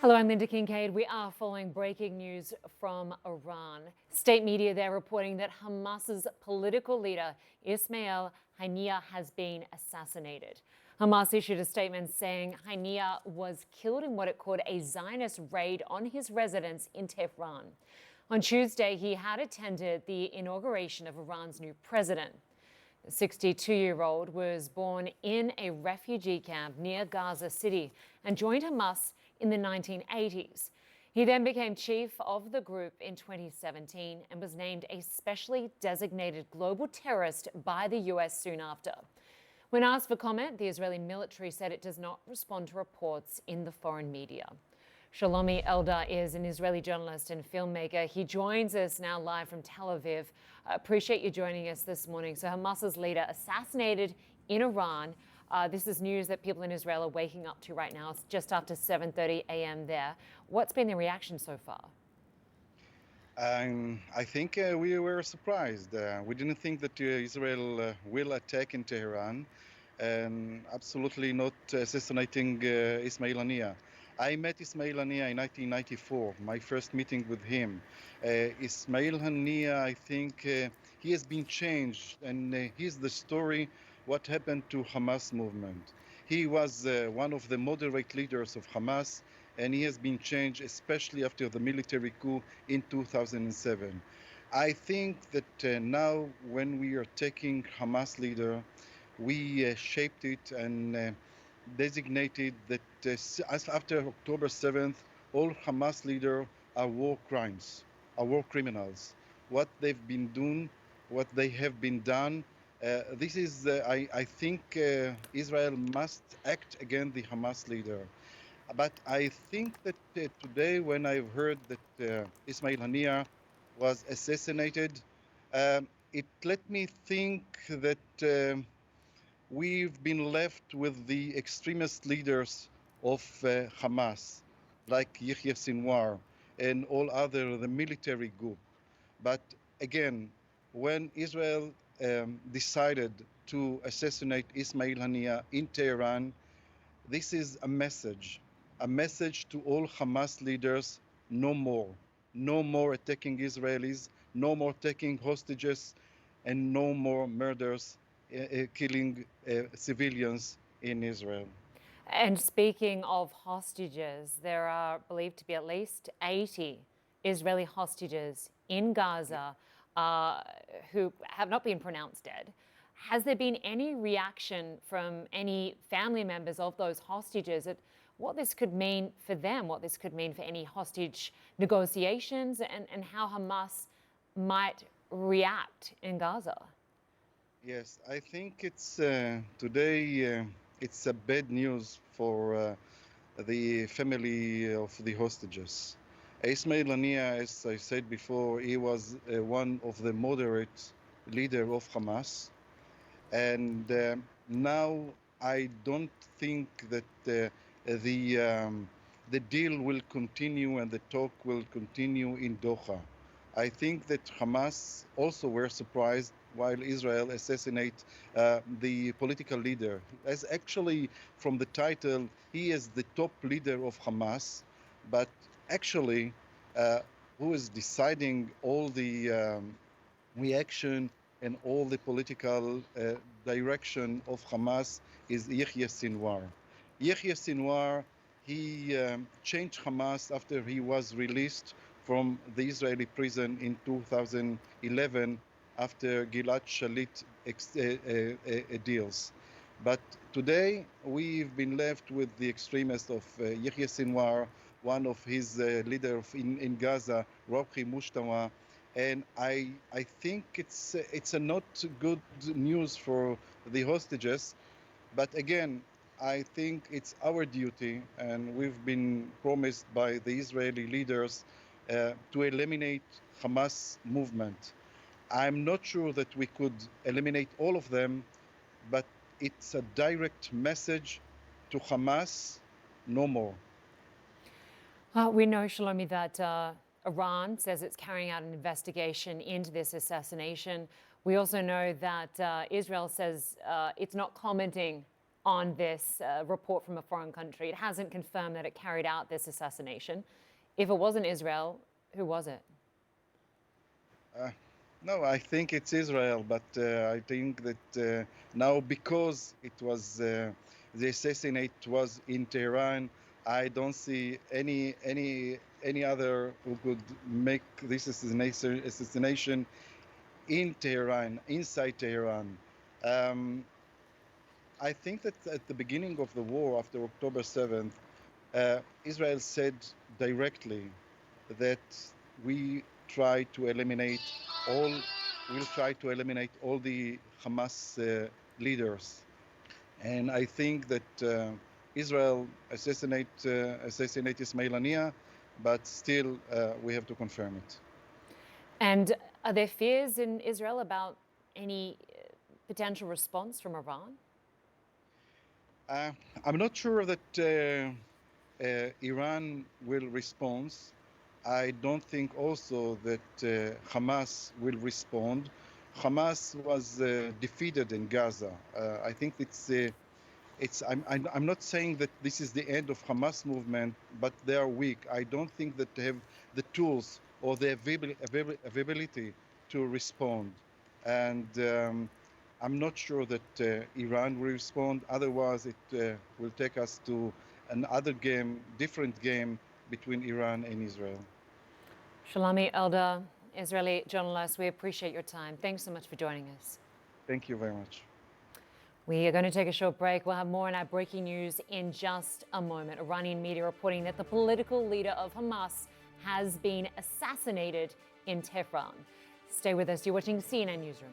Hello, I'm Lynda Kinkade. We are following breaking news from Iran. State media there reporting that Hamas's political leader, Ismail Haniyeh, has been assassinated. Hamas issued a statement saying Haniyeh was killed in what it called a Zionist raid on his residence in Tehran. On Tuesday, he had attended the inauguration of Iran's new president. The 62-year-old was born in a refugee camp near Gaza City and joined Hamas in the 1980s. He then became chief of the group in 2017 and was named a specially designated global terrorist by the US soon after. When asked for comment, the Israeli military said it does not respond to reports in the foreign media. Shlomi Eldar is an Israeli journalist and filmmaker. He joins us now live from Tel Aviv. I appreciate you joining us this morning. So Hamas's leader assassinated in Iran. This is news that people in Israel are waking up to right now. It's just after 7:30 a.m. there. What's been the reaction so far? I think we were surprised. We didn't think that Israel will attack in Tehran, and absolutely not assassinating Ismail Haniyeh. I met Ismail Haniyeh in 1994, my first meeting with him. Ismail Haniyeh, I think he has been changed, and he's the story what happened to Hamas movement. He was one of the moderate leaders of Hamas, and he has been changed, especially after the military coup in 2007. I think that now when we are taking Hamas leader, we shaped it and designated that as after October 7th, all Hamas leaders are war crimes, are war criminals. What they've been doing, what they have been done, this is, I think Israel must act against the Hamas leader. But I think that today, when I've heard that Ismail Haniyeh was assassinated, it let me think that we've been left with the extremist leaders of Hamas, like Yahya Sinwar and all other the military group. But again, when Israel decided to assassinate Ismail Haniyeh in Tehran, this is a message to all Hamas leaders: no more. No more attacking Israelis, no more taking hostages, and no more murders, killing civilians in Israel. And speaking of hostages, there are believed to be at least 80 Israeli hostages in Gaza who have not been pronounced dead. Has there been any reaction from any family members of those hostages at what this could mean for them, what this could mean for any hostage negotiations, and how Hamas might react in Gaza? Yes, I think it's today. It's a bad news for the family of the hostages. Ismail Haniyeh, as I said before, he was one of the moderate leader of Hamas, and now I don't think that the deal will continue and the talk will continue in Doha. I think that Hamas also were surprised while Israel assassinate the political leader. As actually from the title, he is the top leader of Hamas, but actually who is deciding all the reaction and all the political direction of Hamas is Yahya Sinwar. Yahya Sinwar, he changed Hamas after he was released from the Israeli prison in 2011 after Gilad Shalit deals. But today we've been left with the extremist of Yahya Sinwar, one of his leaders in Gaza, Rabhi Mushtawa, and I think it's a not good news for the hostages. But again, I think it's our duty, and we've been promised by the Israeli leaders to eliminate Hamas movement. I'm not sure that we could eliminate all of them, but it's a direct message to Hamas: no more. We know, Shlomi, that Iran says it's carrying out an investigation into this assassination. We also know that Israel says it's not commenting on this report from a foreign country. It hasn't confirmed that it carried out this assassination. If it wasn't Israel, who was it? No, I think it's Israel, but I think that now because it was the assassinate was in Tehran, I don't see any other who could make this assassination in Tehran, inside Tehran. Um, I think that at the beginning of the war, after October 7th, Israel said directly that we try to eliminate all, we'll try to eliminate all the Hamas leaders. And I think that Israel assassinate Ismail Haniyeh, but still we have to confirm it. And are there fears in Israel about any potential response from Iran? I'm not sure that Iran will respond. I don't think also that Hamas will respond. Hamas was defeated in Gaza. I think I'm not saying that this is the end of Hamas movement, but they are weak. I don't think that they have the tools or the availability to respond. And I'm not sure that Iran will respond. Otherwise, it will take us to another game, different game between Iran and Israel. Shlomi Eldar, Israeli journalist, we appreciate your time. Thanks so much for joining us. Thank you very much. We are going to take a short break. We'll have more on our breaking news in just a moment. Iranian media reporting that the political leader of Hamas has been assassinated in Tehran. Stay with us. You're watching CNN Newsroom.